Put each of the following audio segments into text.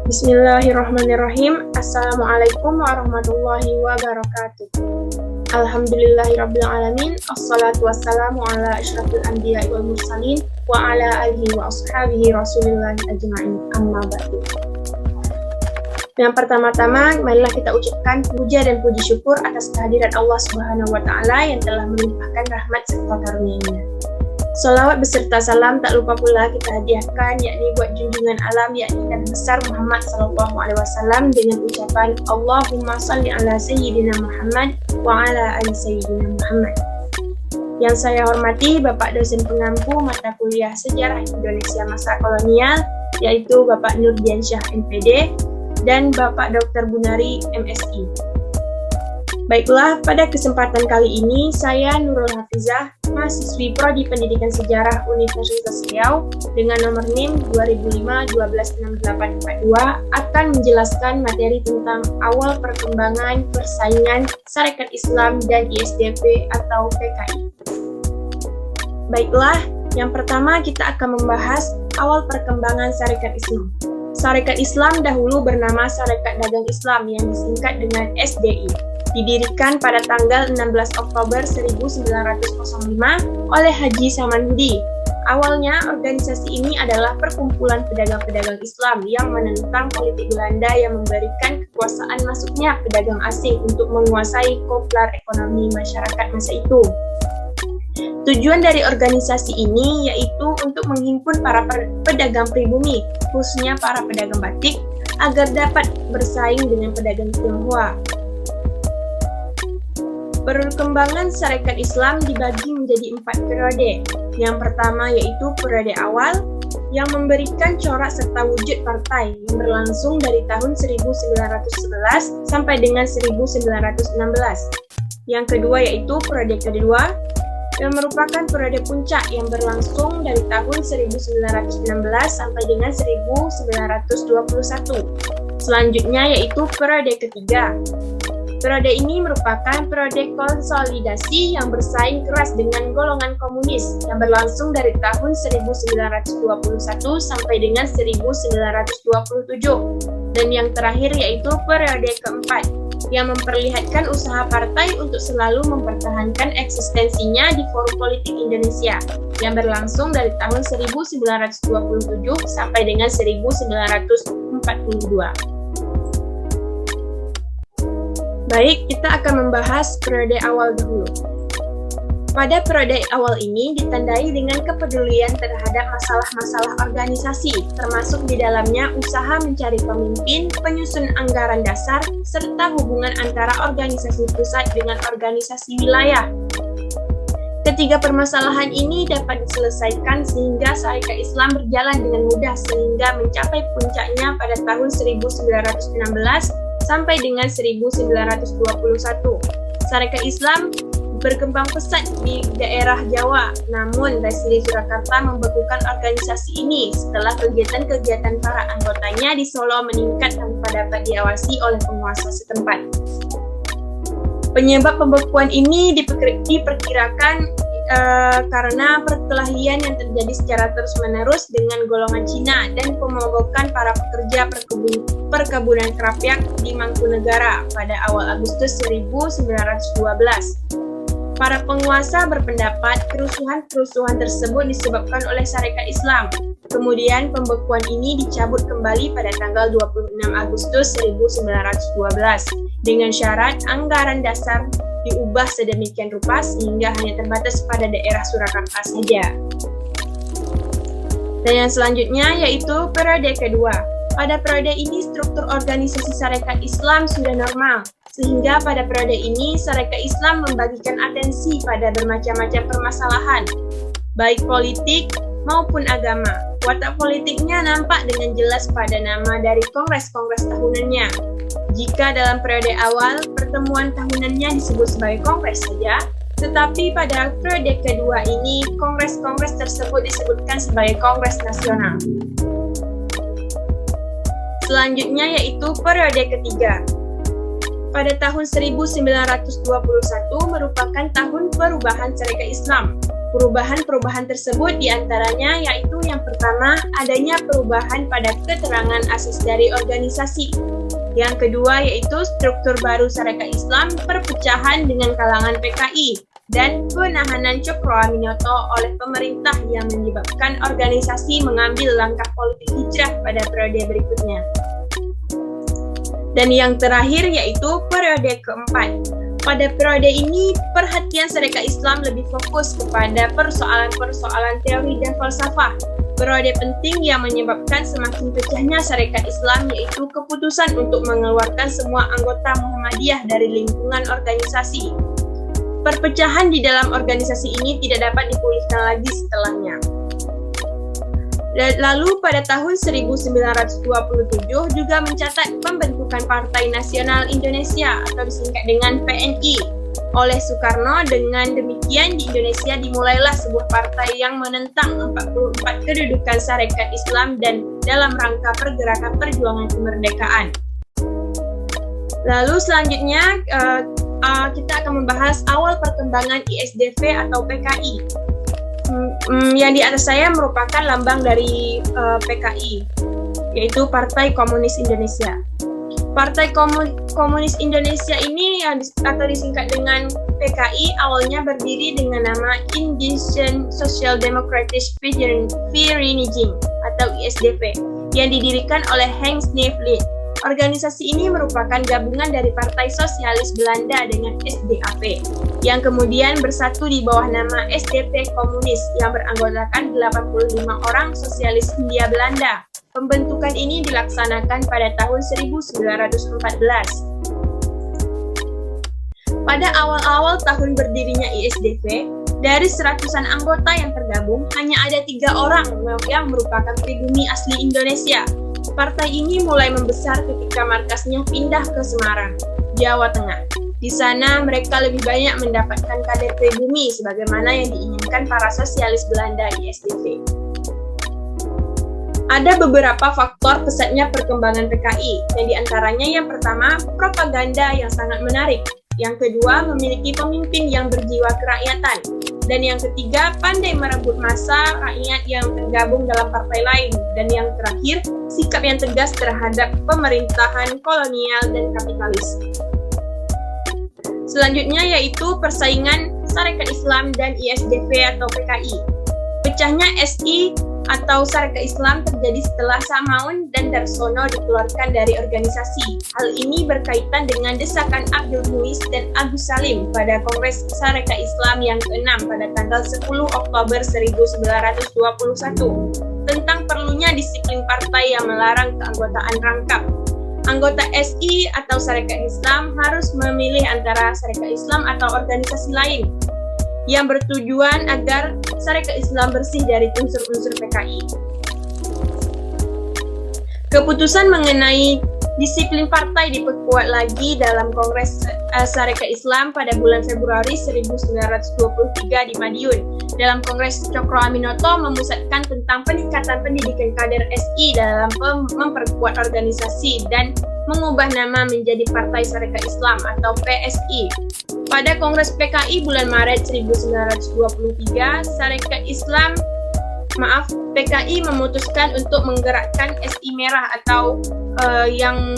Bismillahirrahmanirrahim. Assalamualaikum warahmatullahi wabarakatuh. Alhamdulillahirabbil alamin. Assalatu wassalamu ala asyrafil anbiya'i wal mursalin wa ala alihi wa ashabihi rasulillahi ajma'in. Amma ba'du. Yang pertama-tama, marilah kita ucapkan puja dan puji syukur atas kehadiran Allah Subhanahu wa taala yang telah melimpahkan rahmat serta karunia-Nya. Sholawat beserta salam tak lupa pula kita hadiahkan yakni buat junjungan alam yakni Nabi besar Muhammad SAW dengan ucapan Allahumma salli ala Sayyidina Muhammad wa ala ali Sayyidina Muhammad. Yang saya hormati Bapak dosen pengampu mata kuliah Sejarah Indonesia Masa Kolonial yaitu Bapak Nurdiansyah MPD dan Bapak Dr. Bunari MSI. Baiklah, pada kesempatan kali ini saya Nurul Hafizah, mahasiswi Prodi Pendidikan Sejarah Universitas Riau dengan nomor NIM 2005-126842 akan menjelaskan materi tentang awal perkembangan persaingan Sarekat Islam dan ISDP atau PKI. Baiklah, yang pertama kita akan membahas awal perkembangan Sarekat Islam. Sarekat Islam dahulu bernama Sarekat Dagang Islam yang disingkat dengan SDI. Didirikan pada tanggal 16 Oktober 1905 oleh Haji Samanhudi. Awalnya, organisasi ini adalah perkumpulan pedagang-pedagang Islam yang menentang politik Belanda yang memberikan kekuasaan masuknya pedagang asing untuk menguasai koplar ekonomi masyarakat masa itu. Tujuan dari organisasi ini yaitu untuk menghimpun para pedagang pribumi, khususnya para pedagang batik, agar dapat bersaing dengan pedagang Tionghoa. Perkembangan Sarekat Islam dibagi menjadi 4 periode. Yang pertama yaitu periode awal yang memberikan corak serta wujud partai yang berlangsung dari tahun 1911 sampai dengan 1916. Yang kedua yaitu periode kedua yang merupakan periode puncak yang berlangsung dari tahun 1916 sampai dengan 1921. Selanjutnya yaitu periode ketiga. Periode ini merupakan periode konsolidasi yang bersaing keras dengan golongan komunis yang berlangsung dari tahun 1921 sampai dengan 1927. Dan yang terakhir yaitu periode keempat yang memperlihatkan usaha partai untuk selalu mempertahankan eksistensinya di forum politik Indonesia yang berlangsung dari tahun 1927 sampai dengan 1942. Baik, kita akan membahas periode awal dahulu. Pada periode awal ini ditandai dengan kepedulian terhadap masalah-masalah organisasi, termasuk di dalamnya usaha mencari pemimpin, penyusun anggaran dasar, serta hubungan antara organisasi pusat dengan organisasi wilayah. Ketiga permasalahan ini dapat diselesaikan sehingga Sarekat Islam berjalan dengan mudah sehingga mencapai puncaknya pada tahun 1916 sampai dengan 1921. Sarekat Islam berkembang pesat di daerah Jawa, namun Resili Surakarta membekukan organisasi ini setelah kegiatan-kegiatan para anggotanya di Solo meningkat tanpa dapat diawasi oleh penguasa setempat. Penyebab pembekuan ini diperkirakan karena perkelahian yang terjadi secara terus-menerus dengan golongan Cina dan pemogokan para pekerja perkebunan kerapiak di Mangkunegara pada awal Agustus 1912. Para penguasa berpendapat kerusuhan-kerusuhan tersebut disebabkan oleh Sarekat Islam. Kemudian pembekuan ini dicabut kembali pada tanggal 26 Agustus 1912 dengan syarat anggaran dasar diubah sedemikian rupa sehingga hanya terbatas pada daerah Surakarta saja. Dan yang selanjutnya yaitu periode kedua. Pada periode ini struktur organisasi Sarekat Islam sudah normal, sehingga pada periode ini Sarekat Islam membagikan atensi pada bermacam-macam permasalahan, baik politik maupun agama. Watak politiknya nampak dengan jelas pada nama dari kongres-kongres tahunannya. Jika dalam periode awal, pertemuan tahunannya disebut sebagai kongres saja, tetapi pada periode kedua ini, kongres-kongres tersebut disebutkan sebagai kongres nasional. Selanjutnya yaitu periode ketiga. Pada tahun 1921 merupakan tahun perubahan Sarekat Islam. Perubahan-perubahan tersebut diantaranya yaitu yang pertama, adanya perubahan pada keterangan asas dari organisasi. Yang kedua yaitu struktur baru Sarekat Islam, perpecahan dengan kalangan PKI, dan penahanan Cokroaminoto oleh pemerintah yang menyebabkan organisasi mengambil langkah politik hijrah pada periode berikutnya. Dan yang terakhir yaitu periode keempat. Pada periode ini, perhatian Sarekat Islam lebih fokus kepada persoalan-persoalan teori dan falsafah. Periode penting yang menyebabkan semakin pecahnya Sarekat Islam yaitu keputusan untuk mengeluarkan semua anggota Muhammadiyah dari lingkungan organisasi. Perpecahan di dalam organisasi ini tidak dapat dipulihkan lagi setelahnya. Lalu pada tahun 1927 juga mencatat pembentukan Partai Nasional Indonesia atau disingkat dengan PNI oleh Soekarno. Dengan demikian di Indonesia dimulailah sebuah partai yang menentang 44 kedudukan Sarekat Islam dan dalam rangka pergerakan perjuangan kemerdekaan. Lalu selanjutnya kita akan membahas awal perkembangan ISDV atau PKI. Yang di atas saya merupakan lambang dari PKI, yaitu Partai Komunis Indonesia. Partai Komunis Indonesia ini atau disingkat dengan PKI awalnya berdiri dengan nama Indonesian Social Democratic Vereniging atau ISDV yang didirikan oleh Hans Nevlin. Organisasi ini merupakan gabungan dari Partai Sosialis Belanda dengan SDAP, yang kemudian bersatu di bawah nama SDP Komunis yang beranggotakan 85 orang sosialis Hindia Belanda. Pembentukan ini dilaksanakan pada tahun 1914. Pada awal-awal tahun berdirinya ISDV, dari seratusan anggota yang tergabung, hanya ada 3 orang yang merupakan pribumi asli Indonesia. Partai ini mulai membesar ketika markasnya pindah ke Semarang, Jawa Tengah. Di sana mereka lebih banyak mendapatkan kader pribumi sebagaimana yang diinginkan para sosialis Belanda ISDV. Ada beberapa faktor pesatnya perkembangan PKI, yang diantaranya yang pertama, propaganda yang sangat menarik. Yang kedua, memiliki pemimpin yang berjiwa kerakyatan. Dan yang ketiga, pandai merebut massa rakyat yang tergabung dalam partai lain. Dan yang terakhir, sikap yang tegas terhadap pemerintahan kolonial dan kapitalis. Selanjutnya yaitu persaingan Sarekat Islam dan ISDV atau PKI. Pecahnya SI atau Sarekat Islam terjadi setelah Samaun dan Darsono dikeluarkan dari organisasi. Hal ini berkaitan dengan desakan Abdul Muiz dan Agus Salim pada Kongres Sarekat Islam yang ke-6 pada tanggal 10 Oktober 1921 tentang perlunya disiplin partai yang melarang keanggotaan rangkap. Anggota SI atau Sarekat Islam harus memilih antara Sarekat Islam atau organisasi lain yang bertujuan agar Sarekat Islam bersih dari unsur-unsur PKI. Keputusan mengenai disiplin partai diperkuat lagi dalam Kongres Sarekat Islam pada bulan Februari 1923 di Madiun. Dalam Kongres Cokroaminoto memusatkan tentang peningkatan pendidikan kader SI dalam memperkuat organisasi dan mengubah nama menjadi Partai Sarekat Islam atau PSI. Pada Kongres PKI bulan Maret 1923, PKI memutuskan untuk menggerakkan SI Merah atau yang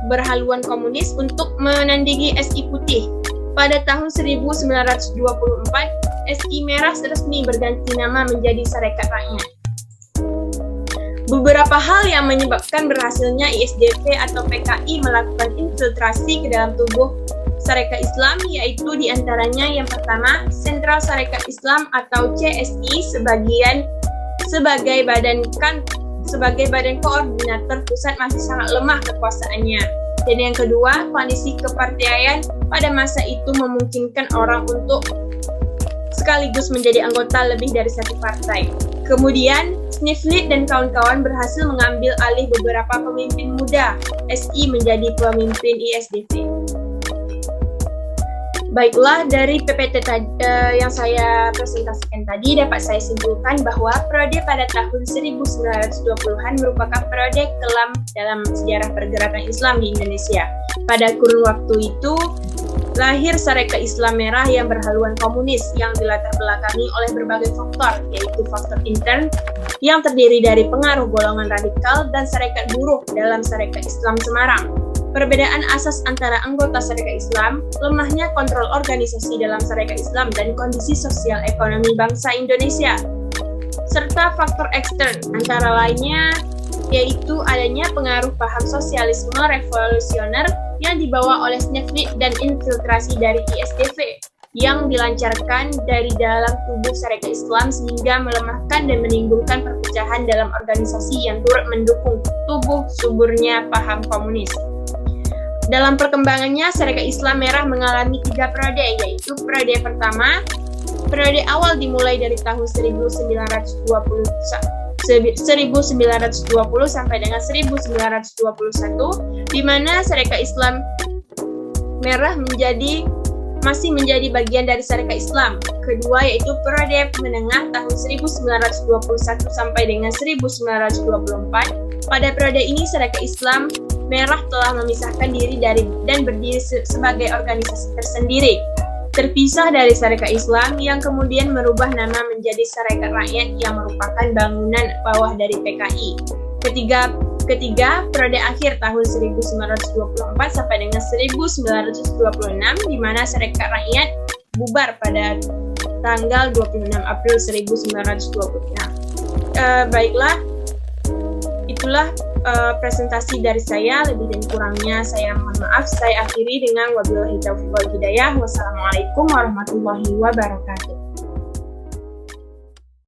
berhaluan komunis untuk menandingi SI Putih. Pada tahun 1924, SI Merah resmi berganti nama menjadi Sarekat Rakyat. Beberapa hal yang menyebabkan berhasilnya ISDV atau PKI melakukan infiltrasi ke dalam tubuh Sarekat Islam yaitu diantaranya yang pertama, Sentral Sarekat Islam atau CSI sebagai badan koordinator pusat masih sangat lemah kekuasaannya. Dan yang kedua, kondisi kepartian pada masa itu memungkinkan orang untuk sekaligus menjadi anggota lebih dari satu partai. Kemudian, Sniflit dan kawan-kawan berhasil mengambil alih beberapa pemimpin muda SI menjadi pemimpin ISDV. Baiklah, dari PPT yang saya presentasikan tadi dapat saya simpulkan bahwa periode pada tahun 1920-an merupakan periode kelam dalam sejarah pergerakan Islam di Indonesia. Pada kurun waktu itu, Lahir Sarekat Islam Merah yang berhaluan komunis yang dilatar belakangi oleh berbagai faktor, yaitu faktor intern yang terdiri dari pengaruh golongan radikal dan Sarekat Buruh dalam Sarekat Islam Semarang. Perbedaan asas antara anggota Sarekat Islam, lemahnya kontrol organisasi dalam Sarekat Islam dan kondisi sosial ekonomi bangsa Indonesia. Serta faktor ekstern, antara lainnya yaitu adanya pengaruh paham sosialisme revolusioner yang dibawa oleh Snevely dan infiltrasi dari ISDV yang dilancarkan dari dalam tubuh Sarekat Islam sehingga melemahkan dan menimbulkan perpecahan dalam organisasi yang turut mendukung tubuh suburnya paham komunis. Dalam perkembangannya, Sarekat Islam Merah mengalami 3 periode, yaitu periode pertama, periode awal dimulai dari tahun 1920 sampai dengan 1921, di mana Sarekat Islam Merah masih menjadi bagian dari Sarekat Islam. Kedua yaitu periode menengah tahun 1921 sampai dengan 1924. Pada periode ini Sarekat Islam Merah telah memisahkan diri dan berdiri sebagai organisasi tersendiri, terpisah dari Sarekat Islam yang kemudian merubah nama menjadi Sarekat Rakyat yang merupakan bangunan bawah dari PKI. Ketiga, periode akhir tahun 1924 sampai dengan 1926, di mana Sarekat Rakyat bubar pada tanggal 26 April 1926. Baiklah, itulah presentasi dari saya. Lebih dan kurangnya saya mohon maaf. Saya akhiri dengan wabillahi taufiq wal hidayah. Wassalamualaikum warahmatullahi wabarakatuh.